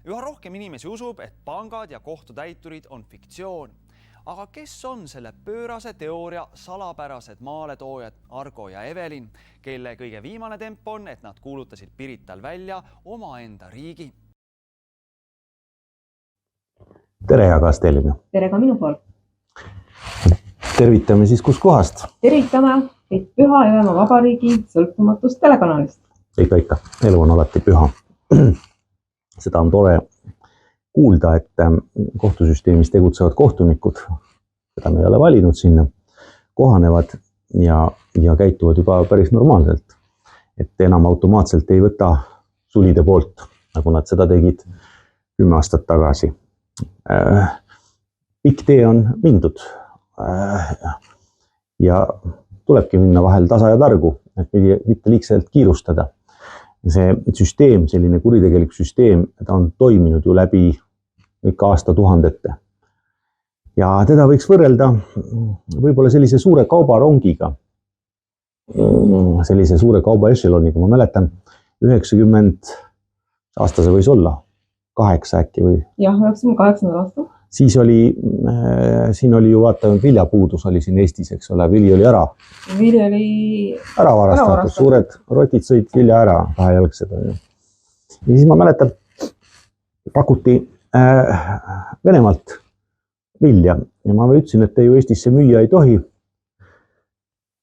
Üha rohkem inimesi usub, et pangad ja kohtutäiturid on fiktsioon. Aga kes on selle pöörase teooria salapärased maaletoojad Argo ja Evelin, kelle kõige viimane temp on, et nad kuulutasid Pirital välja omaenda riigi? Tere, Kasteline. Tere ka minu poolt. Tervitame siis kus kohast? Tervitame Püha Jõemaa Vabariigi sõltumatust telekanalist. Ikka. Elu on alati püha. Seda on tore kuulda, et kohtusüsteemis tegutsevad kohtunikud, seda me ei ole valinud sinna, kohanevad ja käituvad juba päris normaalselt. Et enam automaatselt ei võta sulide poolt, nagu nad seda tegid 10 aastat tagasi. Pikk tee on mindud ja tulebki minna vahel tasa ja targu, et mitte liigselt kiirustada. See süsteem, selline kuritegelik süsteem, ta on toiminud ju läbi ikka aastatuhandete. Ja teda võiks võrrelda võib-olla sellise suure kaubarongiga, sellise suure kauba ešeloniga. Ma mäletan 90 aasta see võis olla, 8 äkki või? Jah, 98 aasta. Siis siin oli ju vaata, viljapuudus oli siin Eestis, eks ole, vili oli ära. Vili oli ära varastatud, suured rotid sõid vilja ära, kahejalgsed. Ja siis ma mäletan, pakuti Venemaalt vilja ja ma ütlesin, et te ju Eestisse müüa ei tohi.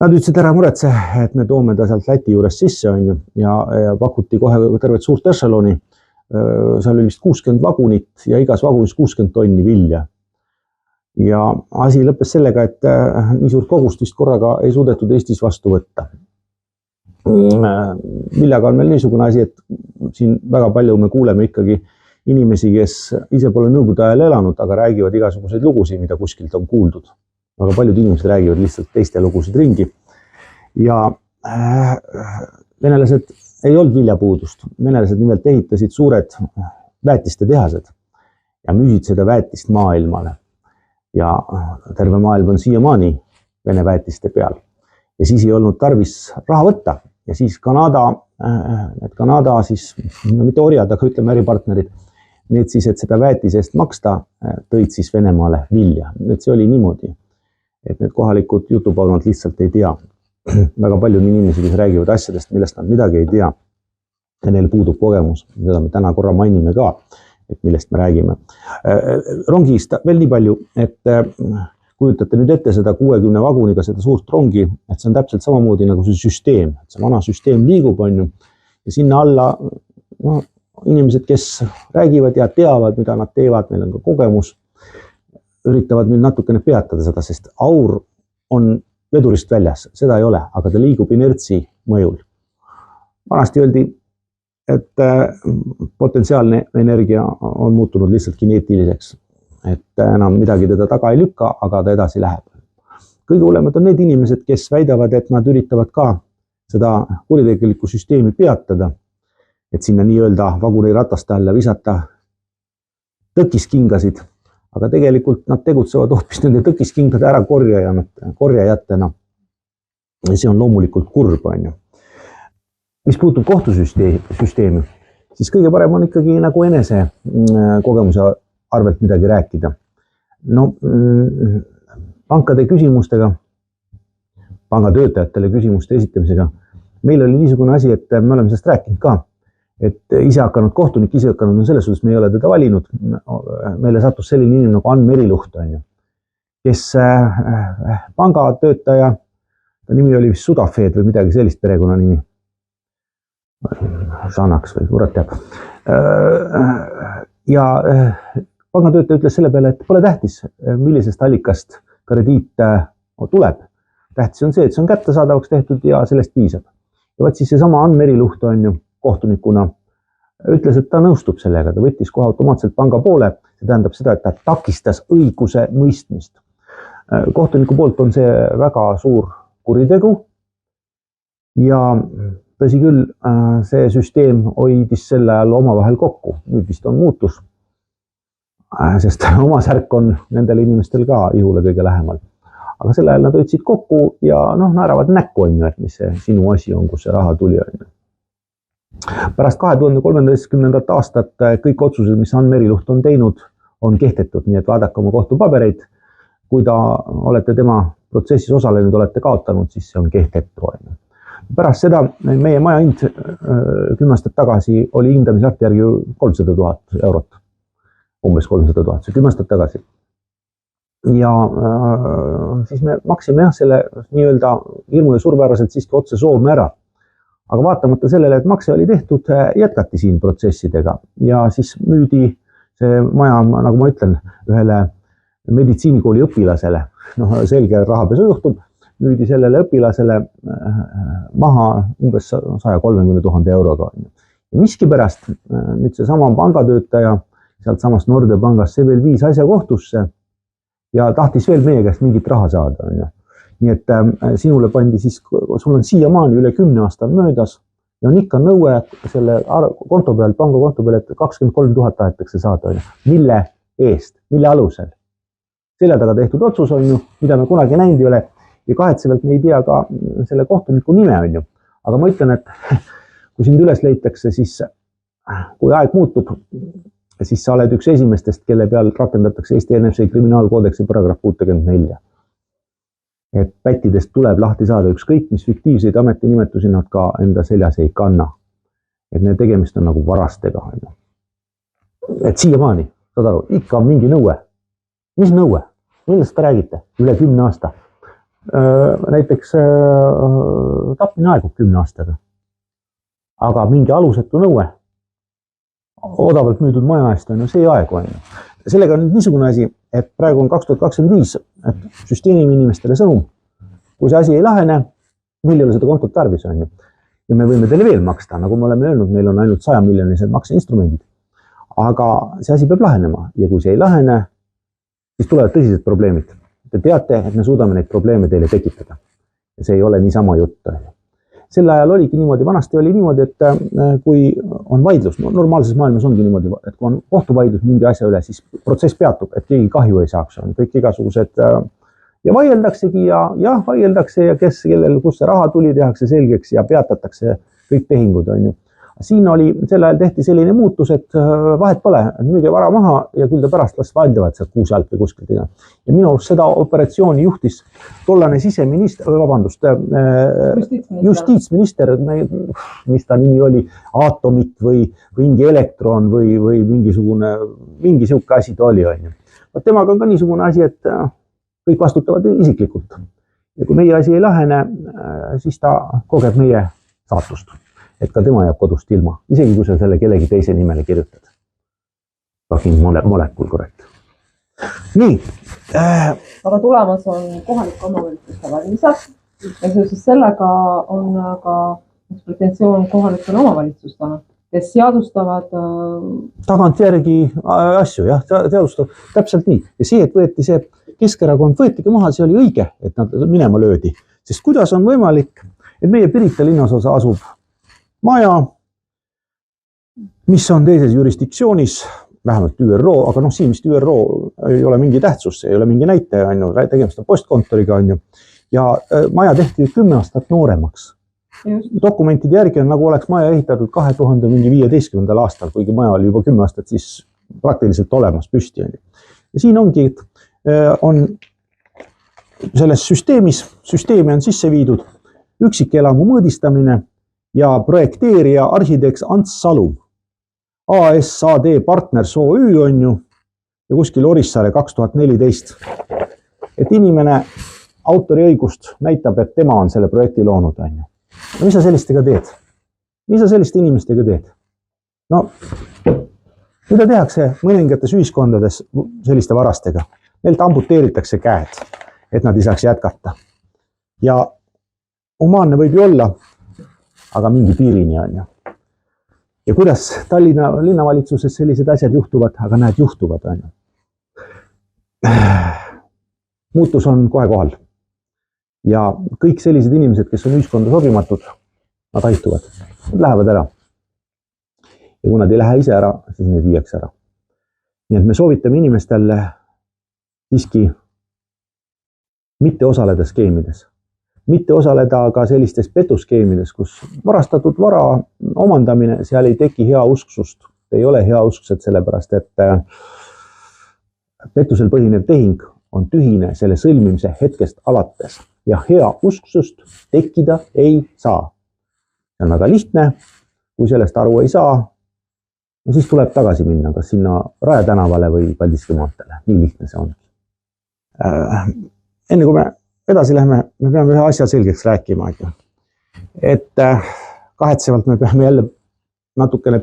Nad ütlesid ära muretse, et me toome ta sealt Läti juures sisse on ju, ja pakuti kohe tervet suurt ešeloni. Seal oli vist 60 vagunit ja igas vagunis 60 tonni vilja. Ja asi lõppes sellega, et nii suurt kogust vist korraga ei suudetud Eestis vastu võtta. Viljaga on meil niisugune asi, et siin väga palju me kuuleme ikkagi inimesi, kes ise pole nõukogude ajal elanud, aga räägivad igasuguseid lugusid, mida kuskilt on kuuldud. Väga paljud inimesed räägivad lihtsalt teiste lugusid ringi. Ja venelased ei olnud viljapuudust. Venelased nimelt ehitasid suured väetiste tehased ja müüsid seda väetist maailmale. Ja terve maailm on siiamaani Vene väetiste peal. Ja siis ei olnud tarvis raha võtta. Ja siis Kanada siis, mitte orjad, aga ütleme äripartnerid, need siis, et seda väetisest maksta, tõid siis Venemaale vilja. Et see oli niimoodi, et need kohalikud jutupaunad lihtsalt ei tea. Väga palju inimesi, kes räägivad asjadest, millest nad midagi ei tea. Ja neil puudub kogemus. Seda me täna korra mainime ka, et millest me räägime. Rongist veel nii palju, et kujutate nüüd ette seda 60 vaguniga, seda suurt rongi, et see on täpselt samamoodi nagu see süsteem. See vana süsteem liigub, on ju, ja sinna alla inimesed, kes räägivad ja teavad, mida nad teevad, neil on ka kogemus, üritavad nüüd natukene peatada seda, sest aur on vedurist väljas, seda ei ole, aga ta liigub inertsi mõjul. Vanasti öeldi, et potentsiaalne energia on muutunud lihtsalt kineetiliseks, et enam midagi teda taga ei lükka, aga ta edasi läheb. Kõige hullemad on need inimesed, kes väidavad, et nad üritavad ka seda kuritegelikku süsteemi peatada, et sinna nii-öelda vaguni rataste alla visata tõkiskingasid, aga tegelikult nad tegutsevad hoopis nende tõkiskingade ära korjajatena. Ja see on loomulikult kurb, on ju. Mis puutub kohtusüsteemi, siis kõige parem on ikkagi nagu enese kogemuse arvelt midagi rääkida. No, pankade küsimustega, pangatöötajatele küsimuste esitamisega, meil oli niisugune asi, et me oleme sellest rääkinud ka, et ise hakanud kohtunik, ise hakanud on selles suhtes, me ei ole teda valinud. Meile sattus selline inimene nagu Ann Meriluht, on ju, kes pangatöötaja, ta nimi oli vist Sudafed või midagi sellist perekonna nimi. Sanaks või kurat teab. Ja pangatöötaja ütles selle peale, et pole tähtis, millisest allikast krediit tuleb. Tähtis on see, et see on kättesaadavaks tehtud ja sellest piisab. Ja võt siis seesama Ann Meriluht on ju kohtunikuna ütles, et ta nõustub sellega, ta võttis kohe automaatselt panga poole. See tähendab seda, et ta takistas õiguse mõistmist. Kohtuniku poolt on see väga suur kuritegu ja tõsi küll, see süsteem hoidis selle ajal omavahel kokku. Nüüd vist on muutus, sest oma särk on nendel inimestel ka ihule kõige lähemal. Aga selle ajal nad hoidsid kokku ja naeravad näkku on ju, et mis see sinu asi on, kus see raha tuli on ju. Pärast 2013. aastat kõik otsused, mis Ann Meriluht on teinud, on kehtetud, nii et vaadake oma kohtupabereid. Kui ta olete tema protsessis osalenud, olete kaotanud, siis see on kehtetu. Pärast seda meie maja hind 10 aastat tagasi oli hindamisakti järgi 300 000 eurot. Umbes 300 000, see 10 aastat tagasi. Ja siis me maksime selle nii-öelda hirmu ja survearvaselt siiski otse Soome ära. Aga vaatamata sellele, et makse oli tehtud, jätkati siin protsessidega ja siis müüdi see maja, nagu ma ütlen, ühele meditsiinikooli õpilasele, selge rahapesu juhtub, müüdi sellele õpilasele maha umbes 130 000 euroga. Ja miskipärast nüüd see sama pangatöötaja sealt samast Nordea pangast, see veel viis asja kohtusse ja tahtis veel meie käest mingit raha saada. Nii et sinule pandi siis, sul on siiamaani üle 10 aasta möödas ja on ikka nõue selle konto peal, pangakonto peal, et 23 000 tahetakse saada. Mille eest, mille alusel? Selle taga tehtud otsus on ju, mida me kunagi näinud ei ole ja kahetsevalt me ei tea ka selle kohtuniku nime on ju. Aga ma ütlen, et kui sind üles leitakse, siis kui aeg muutub, siis sa oled üks esimestest, kelle peal rakendatakse Eesti NSV kriminaalkoodeksi paragrahv 64. Et pättidest tuleb lahti saada ükskõik, mis fiktiivseid ametinimetusi nad ka enda seljas ei kanna. Et need tegemist on nagu varastega. Et siiamaani, saad aru, ikka on mingi nõue. Mis nõue? Millest te räägite? Üle 10 aasta. Näiteks tapmine aegub 10 aastaga. Aga mingi alusetu nõue. Odavalt müüdud maja eest on ju see aeg on ju. Sellega on niisugune asi, et praegu on 2025, et süsteemi inimestele sõnum. Kui see asi ei lahene, meil ei ole seda kontot tarvis on ju. Ja me võime teile veel maksta, nagu me oleme öelnud, meil on ainult 100 miljonilised makseinstrumendid. Aga see asi peab lahenema ja kui see ei lahene, siis tulevad tõsised probleemid. Te teate, et me suudame neid probleeme teile tekitada. Ja see ei ole niisama jutt. Sel ajal oligi niimoodi, vanasti oli niimoodi, et kui on vaidlus, normaalses maailmas ongi niimoodi, et kui on kohtuvaidlus mingi asja üle, siis protsess peatub, et keegi kahju ei saaks, on kõik igasugused ja vaieldaksegi ja vaieldakse ja kellel, kus see raha tuli, tehakse selgeks ja peatatakse kõik tehingud, on ju. Siin oli, sel ajal tehti selline muutus, et vahet pole, müüge vara maha ja küll ta pärast las vaidlevad sealt kuuse alt või kuskilt. Ja minu seda operatsiooni juhtis tollane siseminister, vabandust, justiitsminister, mis ta nimi oli, Atomit või mingi elektron või mingi siuke asi ta oli. Temaga on ka niisugune asi, et kõik vastutavad isiklikult. Ja kui meie asi ei lahene, siis ta kogeb meie saatust. Et ka tema jääb kodust ilma, isegi kui sa selle kellegi teise nimele kirjutad. Fucking molekul, korrekt. Nii. Aga tulemas on kohalike omavalitsuste valimised ja seoses sellega on ka pretensioon kohalikele omavalitsustele, kes seadustavad tagantjärgi asju, jah, seadustavad täpselt nii. Ja see, et võeti see Keskerakond võetigi maha, see oli õige, et nad minema löödi. Sest kuidas on võimalik, et meie Pirita linnasosa asub maja, mis on teises jurisdiktsioonis, vähemalt ÜRO, aga siin vist ÜRO ei ole mingi tähtsus, ei ole mingi näitaja, tegemist on postkontoriga, on ju. Ja maja tehti 10 aastat nooremaks. Dokumentide järgi on nagu oleks maja ehitatud 2015. aastal, kuigi maja oli juba 10 aastat siis praktiliselt olemas püsti. Ja siin ongi, on selles süsteemi on sisse viidud üksikelamu mõõdistamine ja projekteerija arhitekt Ants Salum, ASAD Partners OÜ on ju ja kuskil Orissaare 2014. Et inimene autoriõigust näitab, et tema on selle projekti loonud. On ju. Ja mis sa sellistega teed? Mis sa selliste inimestega teed? No, mida tehakse mõningates ühiskondades selliste varastega? Neilt amputeeritakse käed, et nad ei saaks jätkata. Ja humaanne võib ju olla, aga mingi piirini on ju. Ja kuidas Tallinna linnavalitsuses sellised asjad juhtuvad, aga näed juhtuvad on ju. Muutus on kohe kohal. Ja kõik sellised inimesed, kes on ühiskonda sobimatud, nad haihtuvad. Nad lähevad ära. Ja kui nad ei lähe ise ära, siis neid viiakse ära. Nii et me soovitame inimestele siiski mitte osaleda skeemides. mitte osaleda ka sellistes petuskeemides, kus varastatud vara omandamine, seal ei teki heausksust, ei ole heausksed, sellepärast et pettusel põhinev tehing on tühine selle sõlmimise hetkest alates ja heausksust tekkida ei saa. See on väga lihtne, kui sellest aru ei saa, no siis tuleb tagasi minna, kas sinna Rae tänavale või Paldiski maanteele, nii lihtne see ongi. Enne kui me edasi lähme, me peame ühe asja selgeks rääkima, et kahetsevalt me peame jälle natukene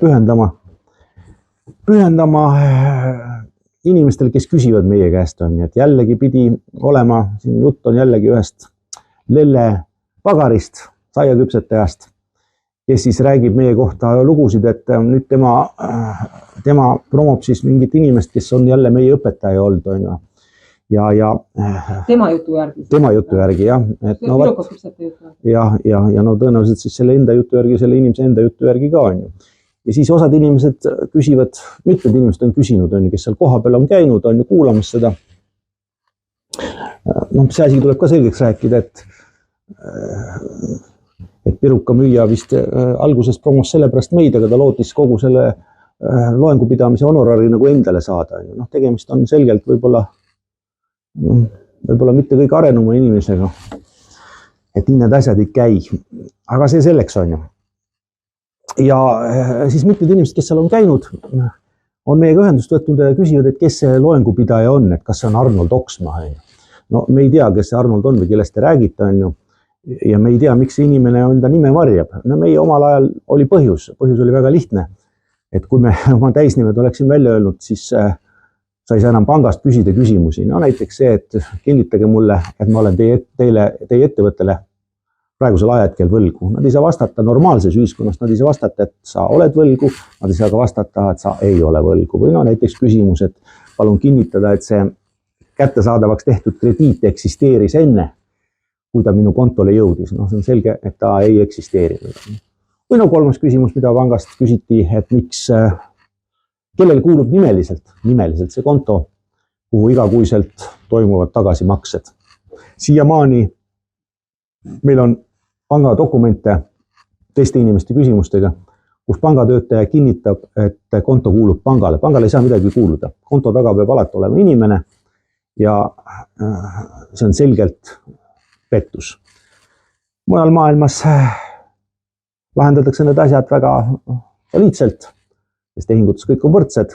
pühendama inimestel, kes küsivad meie käest, et jällegi pidi olema, siin jutt on jällegi ühest lellepagarist, saiaküpsetajast, kes siis räägib meie kohta lugusid, et nüüd tema promob siis mingit inimest, kes on jälle meie õpetaja olnud, on ju. Ja tema jutu järgi. Tema jutu järgi, jah. Ja no tõenäoliselt siis selle enda jutu järgi, selle inimese enda jutu järgi ka, on ju. Ja siis osad inimesed küsivad, mitmed inimesed on küsinud, on ju, kes seal kohapeal on käinud, on ju, kuulamas seda. No, see asi tuleb ka selgeks rääkida, et Piruka müüja vist alguses promos sellepärast meid, aga ta lootis kogu selle loengupidamise honorari nagu endale saada. No, tegemist on selgelt võib-olla mitte kõige arenuma inimesega, et nii need asjad ei käi. Aga see selleks on ju. Ja siis mitmed inimesed, kes seal on käinud, on meiega ühendust võtnud ja küsivad, et kes see loengupidaja on, et kas see on Arnold Oksmaa. No me ei tea, kes see Arnold on või kellest te räägite, on ju. Ja me ei tea, miks see inimene enda nime varjab. No meie omal ajal oli põhjus oli väga lihtne, et kui me oma täisnimed oleksin välja öelnud, siis sa ei saa enam pangast küsida küsimusi. No näiteks see, et kinnitage mulle, et ma olen teie ettevõttele praegusel ajahetkel võlgu. Nad ei saa vastata normaalses ühiskonnas, nad ei saa vastata, et sa oled võlgu, nad ei saa ka vastata, et sa ei ole võlgu. Või no näiteks küsimus, et palun kinnitada, et see kättesaadavaks tehtud krediit eksisteeris enne, kui ta minu kontole jõudis. No see on selge, et ta ei eksisteeri. Või no kolmas küsimus, mida pangast küsiti, et miks kellel kuulub nimeliselt see konto, kuhu igakuiselt toimuvad tagasimaksed. Siiamaani meil on pangadokumente teiste inimeste küsimustega, kus pangatöötaja kinnitab, et konto kuulub pangale. Pangale ei saa midagi kuuluda. Konto taga peab alati olema inimene ja see on selgelt pettus. Mujal maailmas lahendatakse need asjad väga liitselt, sest tehingutes kõik on võrdsed.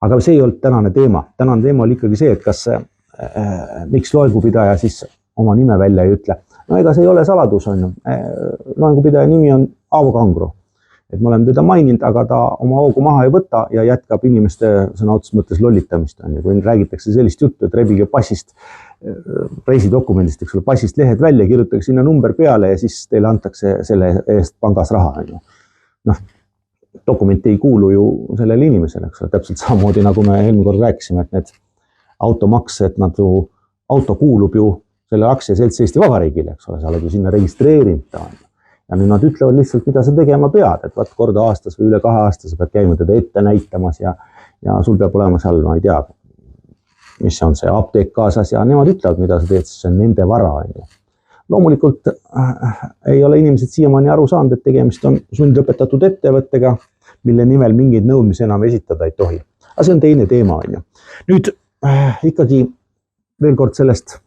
Aga see ei olnud tänane teema. Tänane teema oli ikkagi see, et kas miks loengupidaja siis oma nime välja ei ütle. No ega see ei ole saladus, on ju. Loengupidaja nimi on Aavo Kangro. Et me oleme teda maininud, aga ta oma hoogu maha ei võta ja jätkab inimeste sõna otseses mõttes lollitamist. On ju. Kui räägitakse sellist juttu, et rebige passist, reisidokumendist, eks ole, passist lehed välja, kirjutage sinna number peale ja siis teile antakse selle eest pangas raha. On ju. Noh, dokumenti ei kuulu ju sellele inimesele, eks ole, täpselt samamoodi nagu me eelmine kord rääkisime, et need automaksed, auto kuulub ju selle aktsiaselts Eesti Vabariigile, eks ole, sa oled ju sinna registreerinud ta. Ja nüüd nad ütlevad lihtsalt, mida sa tegema pead, et vaat korda aastas või üle 2 aastas pead käima teda ette näitamas ja sul peab olema seal, ma ei tea, mis on see apteek kaasas ja nemad ütlevad, mida sa teed, see on nende vara. Loomulikult ei ole inimesed siiamaani aru saanud, et tegemist on sundlõpetatud ettevõttega, mille nimel mingeid nõudmisi enam esitada ei tohi. Aga see on teine teema. On ju. Nüüd ikkagi veel kord sellest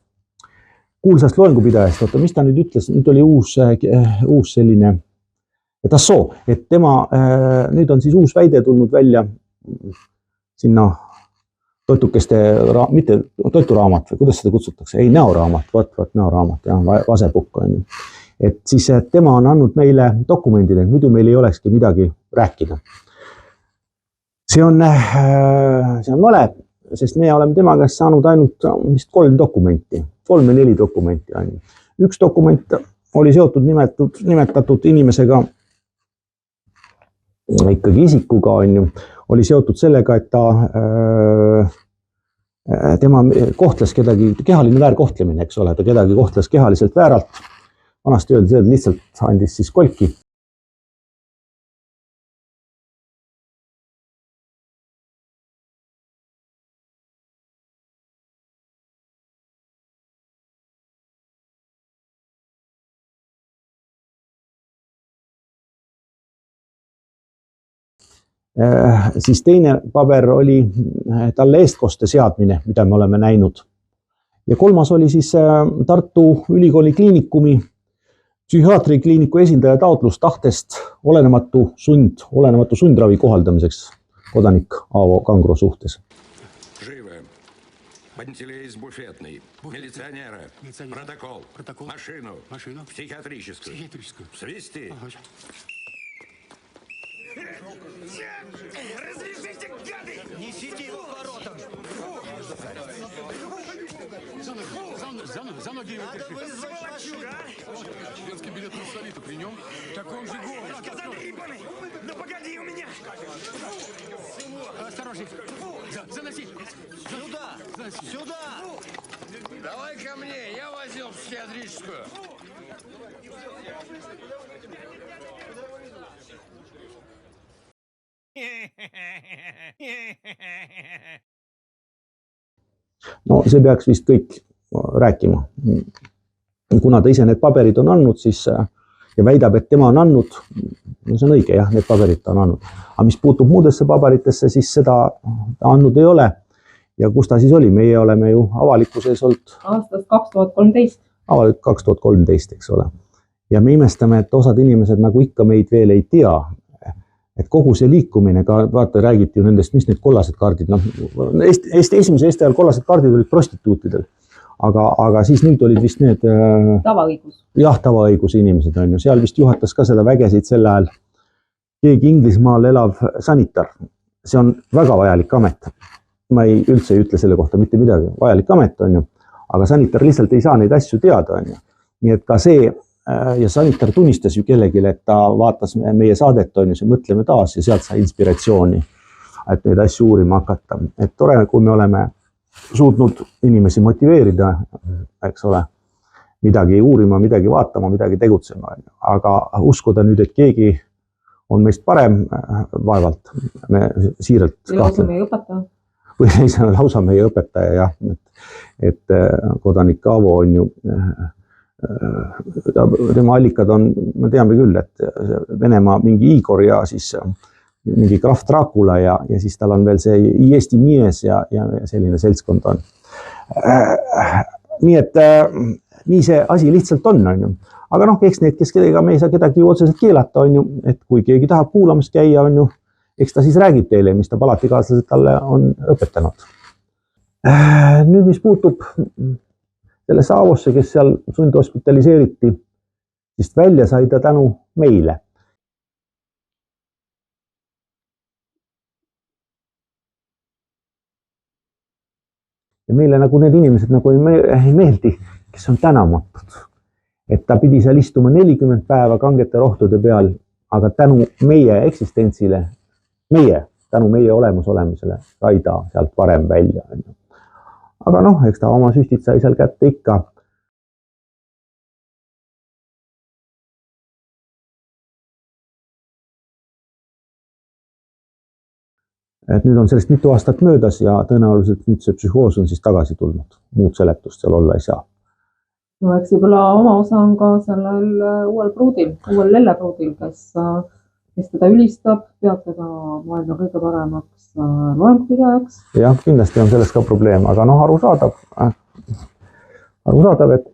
kuulsast loengupidajast, oota, mis ta nüüd ütles, nüüd oli uus selline tassoo, et tema, nüüd on siis uus väide tulnud välja sinna toitukeste, mitte toituraamat või kuidas seda kutsutakse, ei näoraamat, näoraamat, jah, vasepukk on ju. Et siis tema on andnud meile dokumendid, et muidu meil ei olekski midagi rääkida. See on vale, sest me oleme tema käest saanud ainult vist 3 dokumenti, 3 või 4 dokumenti on ju. Üks dokument oli seotud nimetatud inimesega, ikkagi isikuga on ju, oli seotud sellega, et tema kohtles kedagi, kehaline väärkohtlemine, eks ole, ta kedagi kohtles kehaliselt vääralt, vanasti öeldi, lihtsalt andis siis kolki. Siis teine paber oli talle eestkoste seadmine, mida me oleme näinud. Ja kolmas oli siis Tartu Ülikooli kliinikumi psühhiaatrikliiniku esindaja taotlus tahtest olenematu sundravi kohaldamiseks kodanik Aavo Kangro suhtes. Пантелей из буфетной, милиционера, протокол, машину, психиатрическую. Свести. Разрешите, гады! Несите его к воротам! За ноги его держи. Членский билет на Солиту при нем. Так он же голый. Сказали рибаны! Ну погоди у меня! Осторожней! Заноси! Сюда! Сюда! Давай ко мне, я возил в психиатрическую. No see peaks vist kõik rääkima. Kuna ta ise need paberid on andnud, siis ja väidab, et tema on andnud, no see on õige, jah, need paberid ta on andnud. Aga mis puutub muudesse paberitesse, siis seda ta andnud ei ole. Ja kus ta siis oli? Meie oleme ju avalikkuses olnud aastast 2013. 2013, eks ole. Ja me imestame, et osad inimesed nagu ikka meid veel ei tea. Et kogu see liikumine, ka vaata, räägiti ju nendest, mis need kollased kaardid, esimese Eesti ajal kollased kaardid olid prostituutidel, aga siis nüüd olid vist need tavaõigus. Jah, tavaõiguse inimesed on ju, seal vist juhatas ka seda vägesid sel ajal keegi Inglismaal elav sanitar. See on väga vajalik amet. Ma üldse ei ütle selle kohta mitte midagi, vajalik amet on ju, aga sanitar lihtsalt ei saa neid asju teada on ju. Nii et ka see ja sanitar tunnistas ju kellegile, et ta vaatas meie saadet on ju, see mõtleme taas ja sealt sai inspiratsiooni, et neid asju uurima hakata. Et tore, kui me oleme suutnud inimesi motiveerida, eks ole, midagi uurima, midagi vaatama, midagi tegutsema. Aga uskuda nüüd, et keegi on meist parem, vaevalt. Me siiralt lausa meie õpetaja. Või lausa meie õpetaja, jah. Et kodanik Aavo on ju tema allikad on, me teame küll, et Venemaa mingi Igor ja siis mingi Graf Dracula ja siis tal on veel see Eesti Mies ja selline seltskond on. Nii et nii see asi lihtsalt on ju. Aga noh, eks need, kes kedagi, me ei saa kedagi ju otseselt keelata on ju, et kui keegi tahab kuulamas käia on ju, eks ta siis räägib teile, mis ta palatikaaslased talle on õpetanud. Nüüd, mis puutub selle Aavosse, kes seal sundhospitaliseeriti, siis välja sai ta tänu meile. Ja meile nagu need inimesed nagu ei meeldi, kes on tänamatud. Et ta pidi seal istuma 40 päeva kangete rohtude peal, aga tänu meie eksistentsile, tänu meie olemusele sai ta sealt varem välja. Aga noh, eks ta oma süstid sai seal kätte ikka. Et nüüd on sellest mitu aastat möödas ja tõenäoliselt nüüd see psühhoos on siis tagasi tulnud. Muud seletust seal olla ei saa. No eks võib-olla oma osa on ka sellel uuel pruudil, uuel lellepruudil, kes teda ülistab, peab teda maailma kõige paremaks loengupidajaks. Jah, kindlasti on selles ka probleem, aga noh, arusaadav, et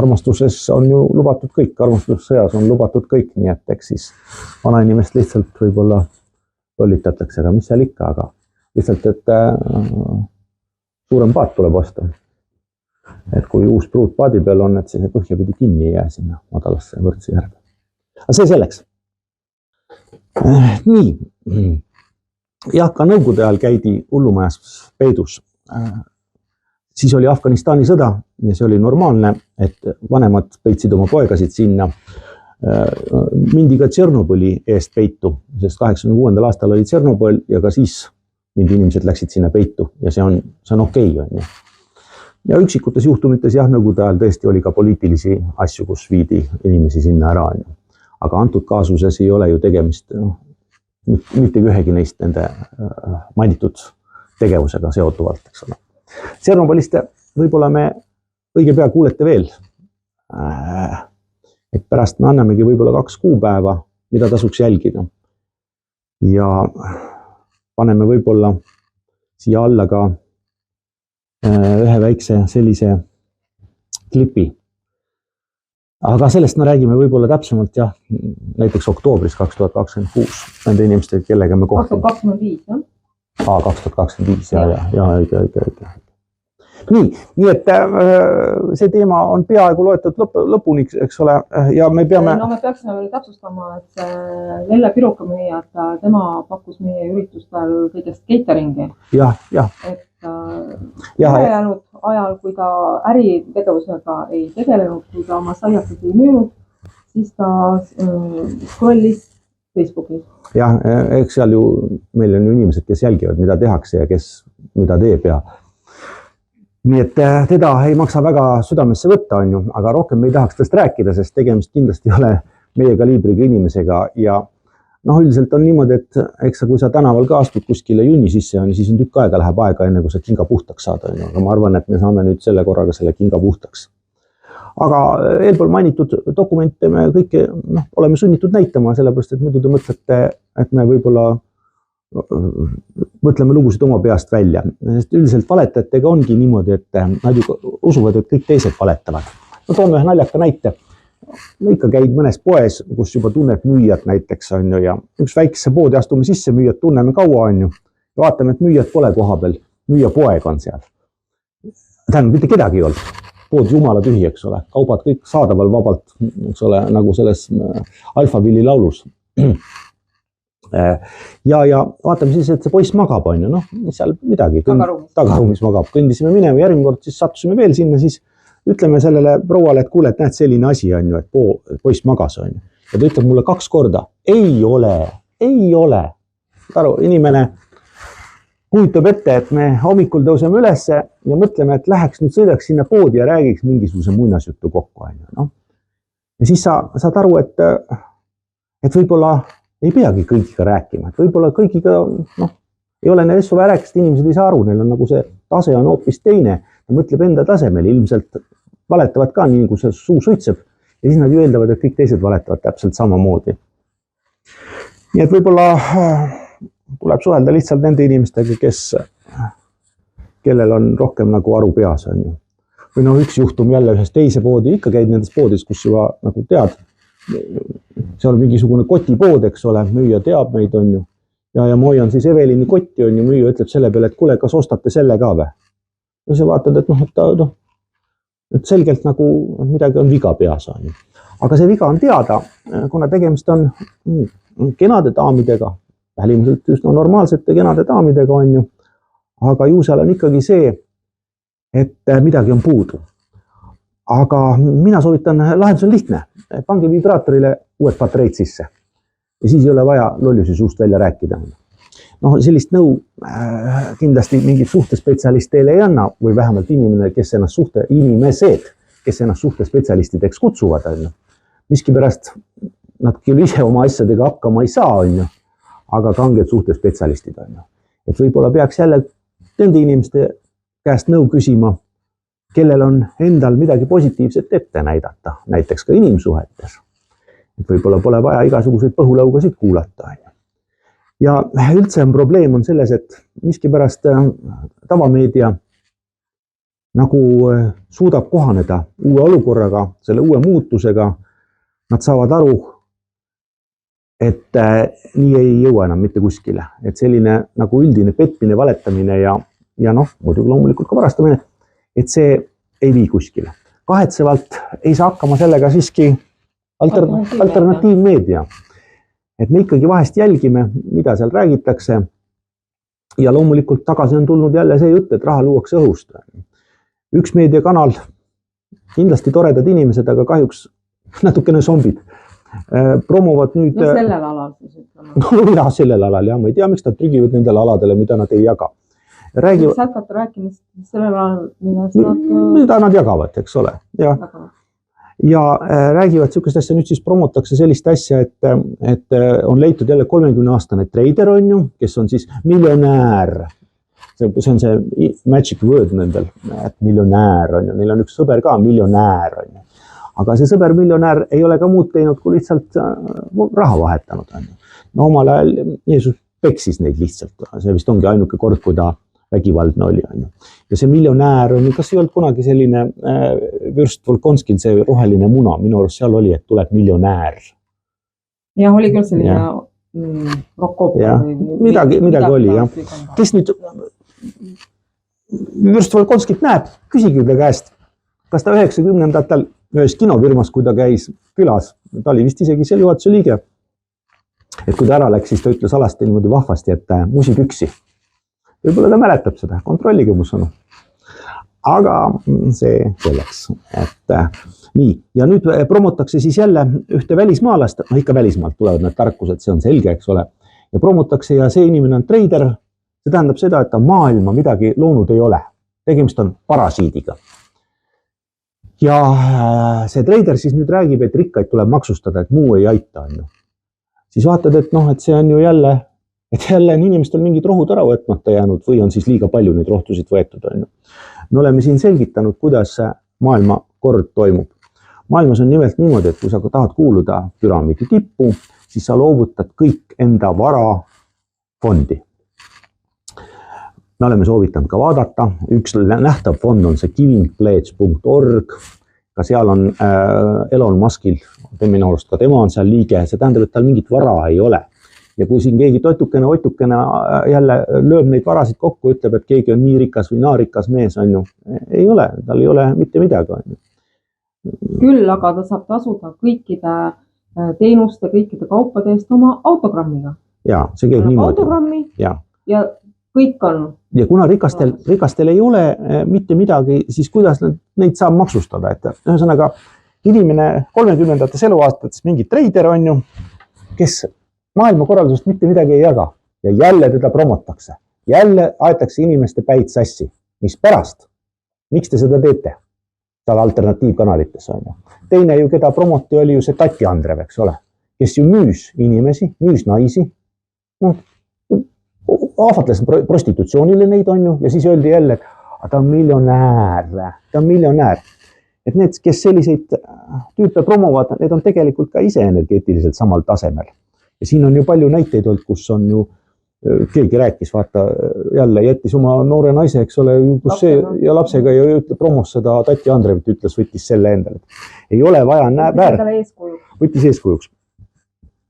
armastuses on ju lubatud kõik, armastussõjas on lubatud kõik, nii et eks siis vanainimest lihtsalt võib-olla lollitatakse, aga mis seal ikka, aga lihtsalt, et suurem paat tuleb osta. Et kui uus pruut paadi peal on, et see põhja pidi kinni ei jää sinna madalasse võrdse järve. Aga see selleks. Nii, jah, ka nõukogude ajal käidi hullumajas peidus. Siis oli Afganistani sõda ja see oli normaalne, et vanemad peitsid oma poegasid sinna. Mindi ka Tšernobõli eest peitu, sest 86. aastal oli Tšernobõl ja ka siis mindi inimesed läksid sinna peitu ja see on okei. Ja üksikutes juhtumites jah, nõukogude ajal tõesti oli ka poliitilisi asju, kus viidi inimesi sinna ära. Aga antud kaasuses ei ole ju tegemist mitte ühegi neist nende mainitud tegevusega seotuvalt, eks ole. Tšernobõlist võib-olla me õige pea kuulete veel. Et pärast me annamegi võib-olla 2 kuupäeva, mida tasuks jälgida. ja paneme võib-olla siia alla ka ühe väikse sellise klipi. Aga sellest me räägime võib-olla täpsemalt jah, näiteks oktoobris 2026 nende inimestega, kellega me kohtume. 2025, jah? 2025, ja õige. Nii et see teema on peaaegu loetud lõpuni, eks ole, ja me peame... No me peaksime veel täpsustama, et see Velle Piruka müüja, tema pakkus meie üritustel kõigest cateringi. Jah. Et ülejäänud ajal, kui ta äritegevusega ei tegelenud, kui ta oma saiatud ei müünud, siis ta scrollis Facebookis. Jah, eks seal ju meil on ju inimesed, kes jälgivad, mida tehakse ja kes mida teeb ja nii et teda ei maksa väga südamesse võtta, on ju, aga rohkem me ei tahaks tast rääkida, sest tegemist kindlasti ei ole meie kaliibriga inimesega ja üldiselt on niimoodi, et eks kui sa tänaval ka astud kuskile junni sisse, siis on tükk aega läheb aega enne, kui sa kinga puhtaks saada, on ju, aga ma arvan, et me saame nüüd selle korraga selle kinga puhtaks. Aga eelpool mainitud dokumente me kõike oleme sunnitud näitama, sellepärast, et muidu te mõtlete, et me võib-olla mõtleme lugusid oma peast välja. Sest üldiselt valetajatega ongi niimoodi, et nad ju usuvad, et kõik teised valetavad. No toome ühe naljaka näite. Ikka käid mõnes poes, kus juba tunned müüjad näiteks on ju, ja üks väikese poodi astume sisse, müüjad tunneme kaua on ju. Ja vaatame, et müüjad pole koha peal. Müüja poeg on seal. Tähendab, mitte kedagi ei olnud. Pood jumala tühi, eks ole. Kaubad kõik saadaval vabalt, eks ole, nagu selles Alphaville'i laulus. Ja vaatame siis, et see poiss magab on ju, seal midagi. Tagaruumis magab. Kõndisime minema, järgmine kord siis sattusime veel sinna, siis ütleme sellele prouale, et kuule, et näed selline asi on ju, et poiss magas on ju. Ja ta ütleb mulle 2 korda, ei ole. Aru, inimene kujutab ette, et me hommikul tõuseme ülesse ja mõtleme, et läheks nüüd sõidaks sinna poodi ja räägiks mingisuguse muinasjuttu kokku on ju. Ja siis sa saad aru, et võib-olla ei peagi kõigiga rääkima, et võib-olla kõigiga, ei ole neil asju rääkida, sest inimesed ei saa aru, neil on nagu see tase on hoopis teine, ta mõtleb enda tasemel, ilmselt valetavad ka nii, kui see suu suitseb ja siis nad ju eeldavad, et kõik teised valetavad täpselt samamoodi. Nii et võib-olla tuleb suhelda lihtsalt nende inimestega, kellel on rohkem nagu aru peas on ju. Või üks juhtum jälle ühes teise poodi, ikka käid nendes poodis, kus juba nagu tead, seal on mingisugune kotipood, eks ole, müüja teab meid on ju. Ja ma hoian siis Evelini kotti on ju, müüja ütleb selle peale, et kuule, kas ostate selle ka või? Ja sa vaatad, et selgelt nagu midagi on viga peas on ju. Aga see viga on teada, kuna tegemist on kenade daamidega, välimuselt üsna normaalsete kenade daamidega on ju. Aga ju seal on ikkagi see, et midagi on puudu. Aga mina soovitan, lahendus on lihtne. Pange vibraatorile uued patreid sisse. Ja siis ei ole vaja lollusi suust välja rääkida. Sellist nõu kindlasti mingid suhtespetsialist teile ei anna või vähemalt inimesed, kes ennast suhtespetsialistideks kutsuvad. Miskipärast nad küll ise oma asjadega hakkama ei saa, aga kanged suhtespetsialistid. Et võib-olla peaks jälle nende inimeste käest nõu küsima, kellel on endal midagi positiivset ette näidata, näiteks ka inimsuhetes. Et võib-olla pole vaja igasuguseid põhulaugasid kuulata. Ja üldse on probleem on selles, et miskipärast tavameedia nagu suudab kohaneda uue olukorraga, selle uue muutusega. Nad saavad aru, et nii ei jõua enam mitte kuskile. Et selline nagu üldine petmine, valetamine ja muidugi loomulikult ka varastamine, et see ei vii kuskile. Kahetsevalt ei saa hakkama sellega siiski alternatiivmeedia. Et me ikkagi vahest jälgime, mida seal räägitakse ja loomulikult tagasi on tulnud jälle see jutt, et raha luuakse õhust. Üks meediakanal, kindlasti toredad inimesed, aga kahjuks natukene zombid. Promovad nüüd... sellel alal siis ütleme. Ja, sellel alal, jah. Ma ei tea, miks nad trügivad nendele aladele, mida nad ei jaga. Võiks hakata rääkimist sellel alal, mida nad jagavad, eks ole. Ja räägivad sihukest asja, nüüd siis promotakse sellist asja, et on leitud jälle 30-aastane treider on ju, kes on siis miljonäär. See on see magic word nendel, et miljonäär on ju. Neil on üks sõber ka, miljonäär on ju. Aga see sõber miljonäär ei ole ka muud teinud, kui lihtsalt raha vahetanud on ju. no omal ajal Jeesus peksis neid lihtsalt, see vist ongi ainuke kord, kui ta vägivaldne oli. Ja see miljonäär on, kas ei olnud kunagi selline vürst Volkonskil, see roheline muna, minu arust seal oli, et tuleb miljonäär. Ja oli küll selline rokkooper. Midagi oli, jah. Kes nüüd vürst Volkonskit näeb, küsigi ta käest, kas ta 90-ndatel ühes kinofirmas, kui ta käis külas, ta oli vist isegi selle juhatuse liige, et kui ta ära läks, siis ta ütles alasti niimoodi vahvasti, et musipüksi. Võib-olla ta mäletab seda, kontrollige mu sõnu. Aga see selleks, et nii. Ja nüüd promotakse siis jälle ühte välismaalast, ikka välismaalt tulevad need tarkused, see on selge, eks ole. Ja promotakse ja see inimene on treider, see tähendab seda, et ta maailma midagi loonud ei ole. Tegemist on parasiidiga. Ja see treider siis nüüd räägib, et rikkaid tuleb maksustada, et muu ei aita. Siis vaatad, et et see on ju jälle on inimestel mingid rohud ära võtmata jäänud või on siis liiga palju neid rohtusid võetud. Me oleme siin selgitanud, kuidas maailma kord toimub. Maailmas on nimelt niimoodi, et kui sa tahad kuuluda püramiidi tippu, siis sa loovutad kõik enda vara fondi. Me oleme soovitanud ka vaadata, üks nähtav fond on see givingpledge.org, ka seal on Elon Muskil, minu arust ka tema on seal liige, see tähendab, et tal mingit vara ei ole. Ja kui siin keegi otukene jälle lööb neid varasid kokku, ütleb, et keegi on nii rikas või naarikas mees, ei ole, tal ei ole mitte midagi. Küll, aga ta saab tasuda kõikide teenuste, kõikide kaupade eest oma autogrammiga. Ja, see käib niimoodi. Autogrammi ja kõik on. Ja kuna rikastel ei ole mitte midagi, siis kuidas neid saab maksustada? Et ühesõnaga, inimene 30-ndates eluaastates mingi treider on ju, kes maailmakorraldusest mitte midagi ei jaga ja jälle teda promotakse. Jälle aetakse inimeste päid sassi. Mis pärast? Miks te seda teete? Seal alternatiivkanalites on ju. Teine ju, keda promoti oli ju see Tati Andrev, eks ole, kes ju müüs inimesi, müüs naisi. Ahvatles prostitutsioonile neid on ju ja siis öeldi jälle, et ta on miljonäär. Et need, kes selliseid tüüpe promovad, need on tegelikult ka ise energeetiliselt samal tasemel. Ja siin on ju palju näiteid olnud, kus on ju, keegi rääkis, vaata, jälle jättis oma noore naise, eks ole, ja lapsega ja promos seda Tati Andrevit, ütles, võttis selle endale. Ei ole vaja võttis eeskujuks.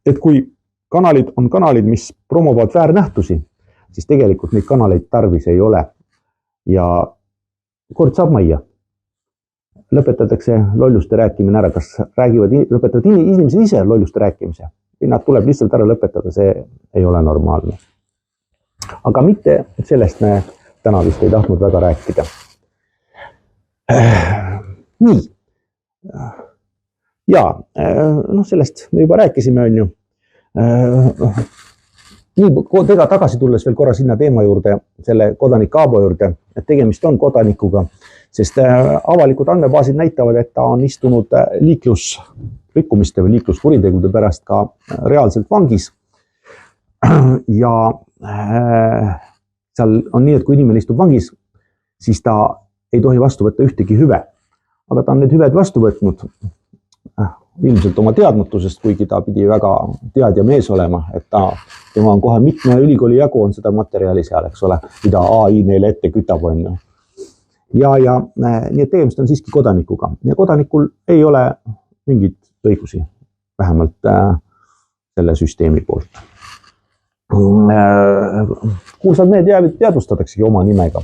Et kui kanalid on kanalid, mis promovad väärnähtusi, siis tegelikult neid kanaleid tarvis ei ole. Ja kord saab majja. Lõpetatakse lolluste rääkimine ära, kas lõpetavad inimesed ise lolluste rääkimise. Nad tuleb lihtsalt ära lõpetada, see ei ole normaalne. Aga mitte sellest me täna vist ei tahtnud väga rääkida. Nii. Ja, sellest me juba rääkisime, on ju. Nii, tega tagasi tulles veel korra sinna teema juurde, selle kodanik Aabo juurde, et tegemist on kodanikuga, sest avalikud andmebaasid näitavad, et ta on istunud liiklusrikkumiste või liikluskuritegude pärast ka reaalselt vangis. Ja seal on nii, et kui inimene istub vangis, siis ta ei tohi vastu võtta ühtegi hüve. Aga ta on need hüved vastu võtnud ilmselt oma teadmatusest, kuigi ta pidi väga teadja mees olema, et tema on kohe mitme ülikooli jagu on seda materjali seal, eks ole, mida AI neile ette kütab on ju. Ja nii et tegemist on siiski kodanikuga ja kodanikul ei ole mingit õigusi, vähemalt selle süsteemi poolt. Kuulsad mehed teadvustataksegi oma nimega.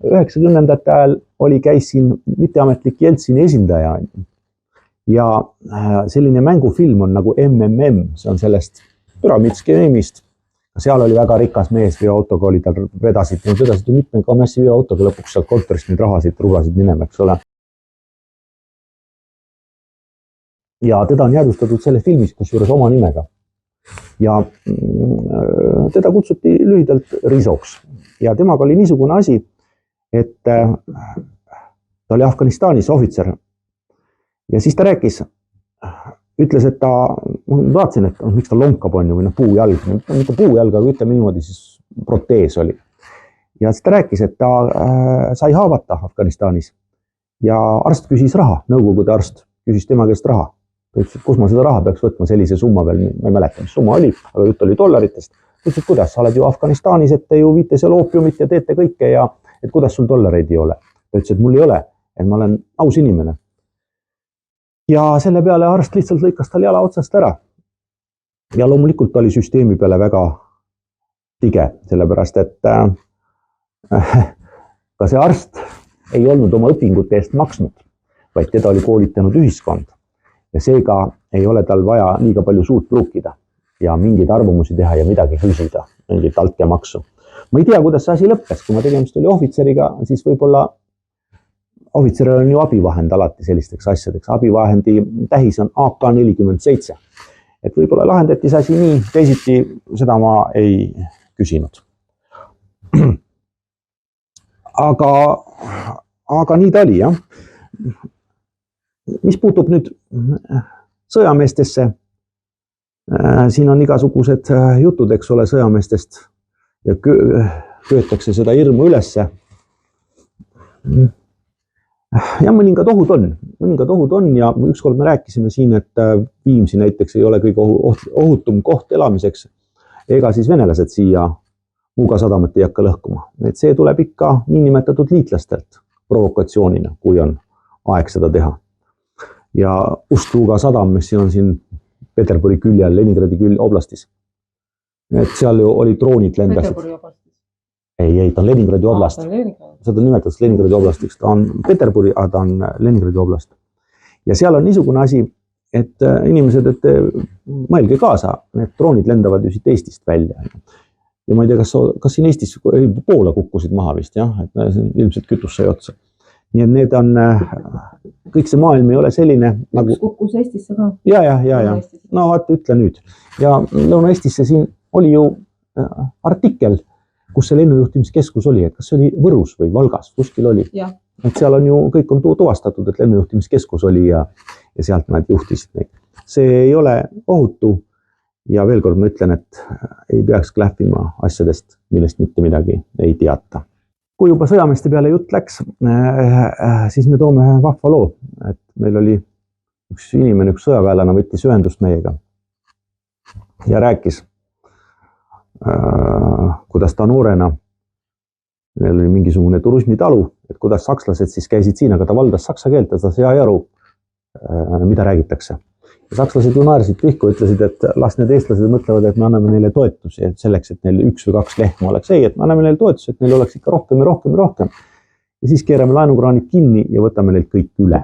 90-ndate ajal käis siin mitteametlik Jeltsini esindaja ja selline mängufilm on nagu MMM, see on sellest püramiidskeemist. Seal oli väga rikas mees veoautoga oli tal vedasid ju mitme kamessi veoautoga lõpuks sealt kontorist neid rahasid rugasid minema, eks ole. Ja teda on jäädvustatud selle filmis, kus juures oma nimega. Ja teda kutsuti lühidalt Risoks. Ja temaga oli niisugune asi, et ta oli Afganistanis ohvitser. Ja siis ta rääkis, ütles, et vaatasin, et miks ta lonkab on ju, või puujalg, mitte puujalg, aga ütleme niimoodi, siis protees oli. Ja siis ta rääkis, et ta sai haavata Afganistanis ja arst küsis raha, nõukogude arst küsis tema käest raha. ta ütles, et kus ma seda raha peaks võtma sellise summa peal, ma ei mäleta, mis summa oli, aga jutt oli dollaritest. Ta ütles, et kuidas, sa oled ju Afganistanis, et te ju viite seal oopiumit ja teete kõike ja et kuidas sul dollareid ei ole. Ta ütles, et mul ei ole, et ma olen aus inimene. Ja selle peale arst lihtsalt lõikas tal jala otsast ära. Ja loomulikult oli süsteemi peale väga tige, sellepärast et ka see arst ei olnud oma õpingute eest maksnud, vaid teda oli koolitanud ühiskond. Ja seega ei ole tal vaja liiga palju suurt pruukida ja mingeid arvamusi teha ja midagi küsida, mingit altkäemaksu. Ma ei tea, kuidas see asi lõppes, kui ma tegemist oli ohvitseriga, siis võib-olla ohvitseril on ju abivahend alati sellisteks asjadeks. Abivahendi tähis on AK-47. Et võib-olla lahendati see asi nii, teisiti seda ma ei küsinud. Aga nii ta oli, jah. Mis puutub nüüd sõjameestesse, siin on igasugused jutud, eks ole, sõjameestest ja köötakse seda hirmu ülesse. Ja mõningad ohud on ja ükskord me rääkisime siin, et Viimsi näiteks ei ole kõige ohutum koht elamiseks ega siis venelased siia Muuga sadamat ei hakka lõhkuma. Et see tuleb ikka niinimetatud liitlastelt provokatsioonina, kui on aeg seda teha. Ja Ust-Luga sadam, mis on siin Peterburi külje all, Leningradi oblastis. Et seal ju oli droonid lendasid. Ei, ta on Leningradi oblast. Seda nimetatakse Leningradi oblastiks. Ta on Peterburi, aga ta on Leningradi oblast. Ja seal on niisugune asi, et inimesed, et mõelge kaasa, need droonid lendavad ju siit Eestist välja. Ja ma ei tea, kas siin Eestis poole kukkusid maha vist, jah, et ilmselt kütus sai otsa. Nii et need on, kõik see maailm ei ole selline nagu... Kukkus Eestisse ka. Ja. No vaata, ütle nüüd. Ja Lõuna-Eestisse siin oli ju artikkel, kus see lennujuhtimiskeskus oli, et kas see oli Võrus või Valgas, kuskil oli. Ja. Et seal on ju, kõik on tuvastatud, et lennujuhtimiskeskus oli ja sealt nad juhtisid neid. See ei ole ohutu. Ja veel kord ma ütlen, et ei peaks klähvima asjadest, millest mitte midagi ei teata. Kui juba sõjameeste peale jutt läks, siis me toome vahva loo, et meil oli üks inimene, üks sõjaväelane võttis ühendust meiega ja rääkis, kuidas ta noorena, neil oli mingisugune turismitalu, et kuidas sakslased siis käisid siin, aga ta valdas saksa keelt, ta sai aru, mida räägitakse. Sakslased ju naersid pihku, ütlesid, et las need eestlased mõtlevad, et me anname neile toetusi selleks, et neil 1 või 2 lehma oleks. Ei, et me anname neile toetusi, et neil oleks ikka rohkem ja rohkem ja rohkem. Ja siis keerame laenukraanid kinni ja võtame neilt kõik üle.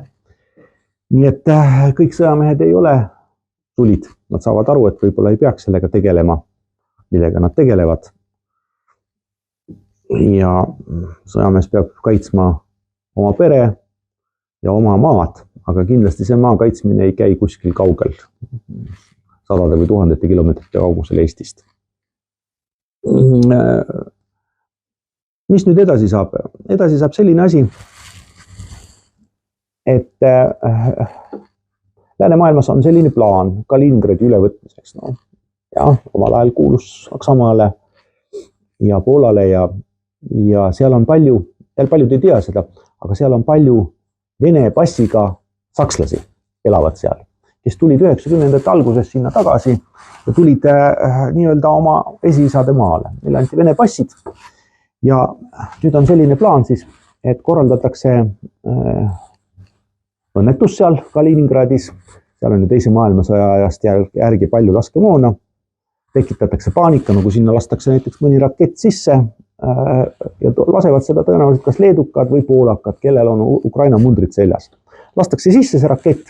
Nii et kõik sõjamehed ei ole tulid. Nad saavad aru, et võib-olla ei peaks sellega tegelema, millega nad tegelevad. Ja sõjamees peab kaitsma oma pere ja oma maad. Aga kindlasti see maa kaitsmine ei käi kuskil kaugel, 100 või 1000 kilomeetrite kaugusel Eestist. Mis nüüd edasi saab? Edasi saab selline asi, et läänemaailmas on selline plaan Kaliningradi ülevõtmiseks. No, ja, omal ajal kuulus Saksamaale ja Poolale ja seal on palju, paljud ei tea seda, aga seal on palju Vene passiga sakslasi elavad seal, kes tulid 90. alguses sinna tagasi ja tulid nii-öelda oma esiisade maale. Neile anti Vene passid ja nüüd on selline plaan siis, et korraldatakse õnnetus seal Kaliningradis, seal on ju teise maailmasõja ajast järgi palju laskemoona, tekitatakse paanika, kui sinna lastakse näiteks mõni rakett sisse ja lasevad seda tõenäoliselt kas leedukad või poolakad, kellel on Ukraina mundrid seljas. Lastakse sisse see rakett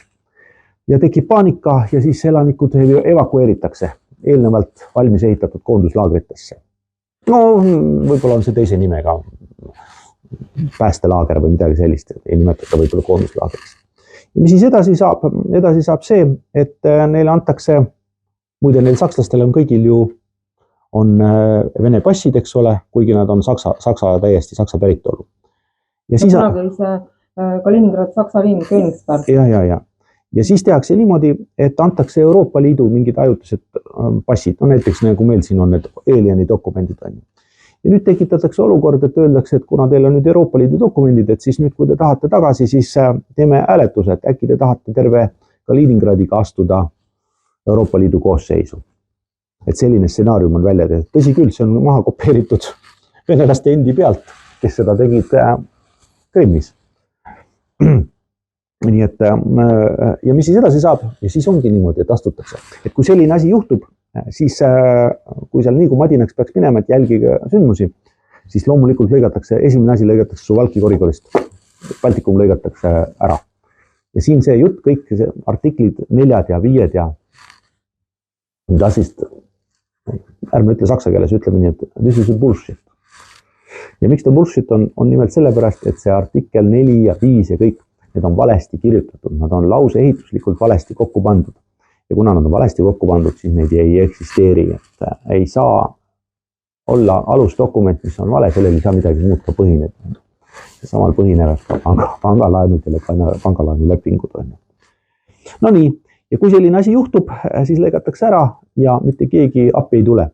ja tekib paanika ja siis elanikud evakueeritakse eelnevalt valmis ehitatud koonduslaagritesse. No, võib-olla on see teise nimega päästelaager või midagi sellist, ei nimetata võib-olla koonduslaagriks. Ja mis siis edasi saab see, et neile antakse, muide neil sakslastel on kõigil ju on Vene passid, eks ole, kuigi nad on täiesti saksa päritolu. Ja siis Kaliningrad, Saksa liin, Königsberg. Ja siis tehakse niimoodi, et antakse Euroopa Liidu mingid ajutised passid, no näiteks nagu meil siin on need alieni dokumendid. Ja nüüd tekitatakse olukord, et öeldakse, et kuna teil on nüüd Euroopa Liidu dokumendid, et siis nüüd, kui te tahate tagasi, siis teeme hääletuse, et äkki te tahate terve Kaliningradiga astuda Euroopa Liidu koosseisu. Et selline stsenaarium on välja tehtud. Tõsi küll, see on maha kopeeritud venelaste endi pealt, kes seda tegid Krimmis. Nii et ja mis siis edasi saab? Ja siis ongi niimoodi, et astutakse. Et kui selline asi juhtub, siis kui seal nii kui madinaks peaks minema, et jälgige sündmusi, siis loomulikult esimene asi lõigatakse Suwalki koridorist. Baltikum lõigatakse ära. Ja siin see jutt, kõik see artiklid 4 ja 5 ja asist, ärme ütle saksa keeles, ütleme nii, et this is bullshit. Ja miks ta bullshit on nimelt sellepärast, et see artikkel 4 ja 5 ja kõik, need on valesti kirjutatud, nad on lause ehituslikult valesti kokku pandud. Ja kuna nad on valesti kokku pandud, siis neid ei eksisteeri, et ei saa olla alusdokument, mis on vale, sellel ei saa midagi muud ka põhineda. Samal põhinevad ka pangalaenud ja pangalaenulepingud. No nii, ja kui selline asi juhtub, siis lõigatakse ära ja mitte keegi appi ei tule.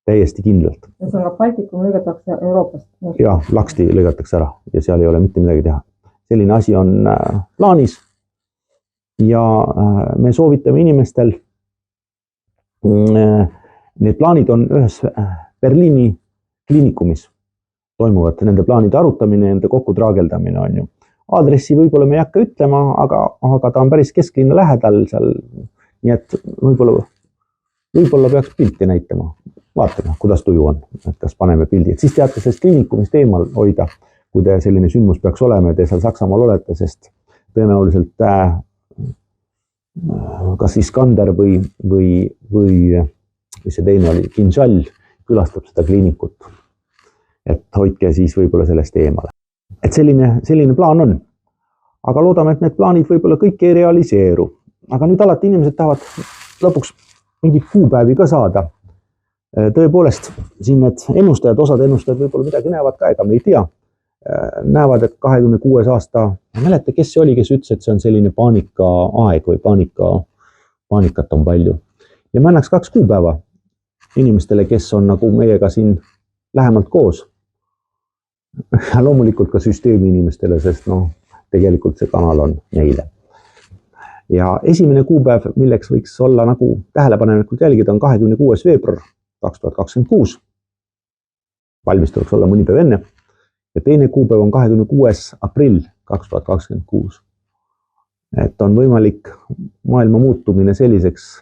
Täiesti kindlalt. Ja see on ka Baltikum lõigatakse Euroopast. Ja, laksti lõigatakse ära ja seal ei ole mitte midagi teha. Selline asi on plaanis ja me soovitame inimestel, need plaanid on ühes Berliini kliinikumis toimuvad, nende plaanide arutamine, nende kokkutraageldamine on ju. Aadressi võib-olla me ei hakka ütlema, aga ta on päris kesklinna lähedal seal, nii et võib-olla peaks pilti näitama. Vaatame, kuidas tuju on, et kas paneme pildi. Et siis teate sellest kliinikumist eemal hoida, kui te selline sündmus peaks olema ja te seal Saksamaal olete, sest tõenäoliselt kas Iskander või see teine oli, Kinžal külastab seda kliinikut. Et hoidke siis võib-olla sellest eemale. Et selline plaan on. Aga loodame, et need plaanid võib-olla kõik ei realiseeru. Aga nüüd alati inimesed tahavad lõpuks mingit kuupäevi ka saada. Tõepoolest, siin need ennustajad, osad ennustajad võib-olla midagi näevad ka, ega me ei tea. Näevad, et 26 aasta, ma mäleta, kes see oli, kes ütles, et see on selline paanika aeg või paanikat on palju. Ja ma annaks 2 kuupäeva inimestele, kes on nagu meiega siin lähemalt koos. Ja loomulikult ka süsteemi inimestele, sest tegelikult see kanal on neile. Ja esimene kuupäev, milleks võiks olla nagu tähelepanelikult jälgida, on 26. veebruar 2026. Valmis tuleks olla mõni päev enne. Ja teine kuupäev on 26. aprill 2026. Et on võimalik maailma muutumine selliseks,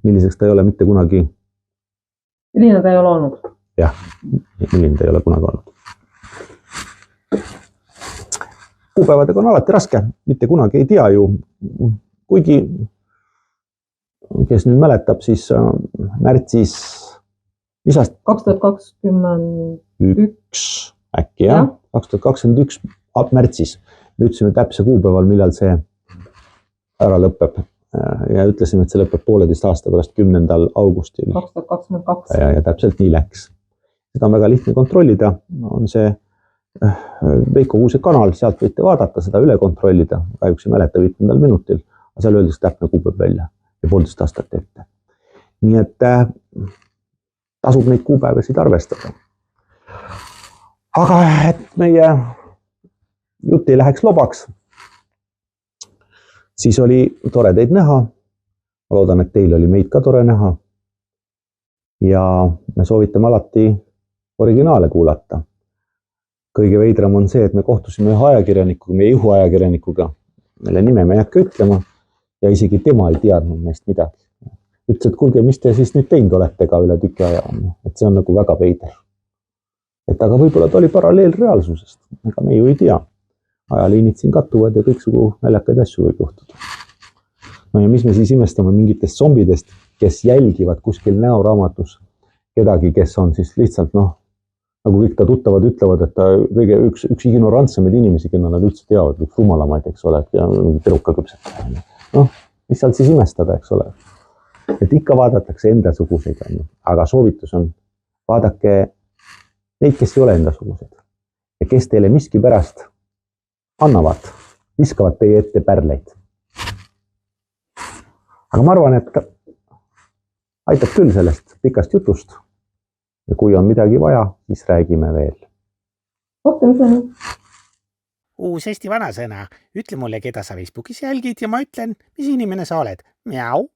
milliseks ta ei ole mitte kunagi. Milline ta ei ole olnud? Jah, milline ta ei ole kunagi olnud. Kuupäevadega on alati raske, mitte kunagi ei tea ju. Kuigi, kes nüüd mäletab, siis märtsis 2021 äkki jah, 2021 märtsis. Me ütlesime täpse kuupäeval, millal see ära lõpeb. Ja ütlesime, et see lõpeb 1,5 aasta pärast 10. augustil. 2022. Ja täpselt nii läks. Seda on väga lihtne kontrollida. On see Veiko Kuuse kanal, sealt võite vaadata, seda üle kontrollida. Kahjuks ei mäleta 5. minutil. Aga seal öeldakse täpne kuupäev välja ja 1,5 aastat ette. Nii et tasub neid kuupäevasid arvestada. Aga et meie jutt ei läheks lobaks, siis oli tore teid näha. Ma loodan, et teil oli meid ka tore näha. Ja me soovitame alati originaale kuulata. Kõige veidram on see, et me kohtusime ühe ajakirjanikuga, meie juhuajakirjanikuga, mille nime me ei hakka ütlema ja isegi tema ei teadnud meist midagi. Ütles, et kuulge, mis te siis nüüd teinud olete ka üle tüki aja, et see on nagu väga veider. Et aga võib-olla ta oli paralleel reaalsusest, ega me ju ei tea. Ajaliinid siin kattuvad ja kõiksugu näljakaid asju võib juhtuda. No ja mis me siis imestame mingitest zombidest, kes jälgivad kuskil näoraamatus kedagi, kes on siis lihtsalt nagu kõik ta tuttavad ütlevad, et ta kõige üks ignorantsemaid inimesi, keda nad üldse teavad, üks rumalamaid, eks ole, ja peruka küpset. Mis seal siis imestada, eks ole. Et ikka vaadatakse endasuguseid, aga soovitus on, vaadake neid, kes ei ole endasuguseid ja kes teile miski pärast annavad, viskavad teie ette pärleid. Aga ma arvan, et aitab küll sellest pikast jutust. Ja kui on midagi vaja, siis räägime veel. Kohtumiseni. uus Eesti vanasõna. Ütle mulle, keda sa Facebookis jälgid ja ma ütlen, mis inimene sa oled. Mjau.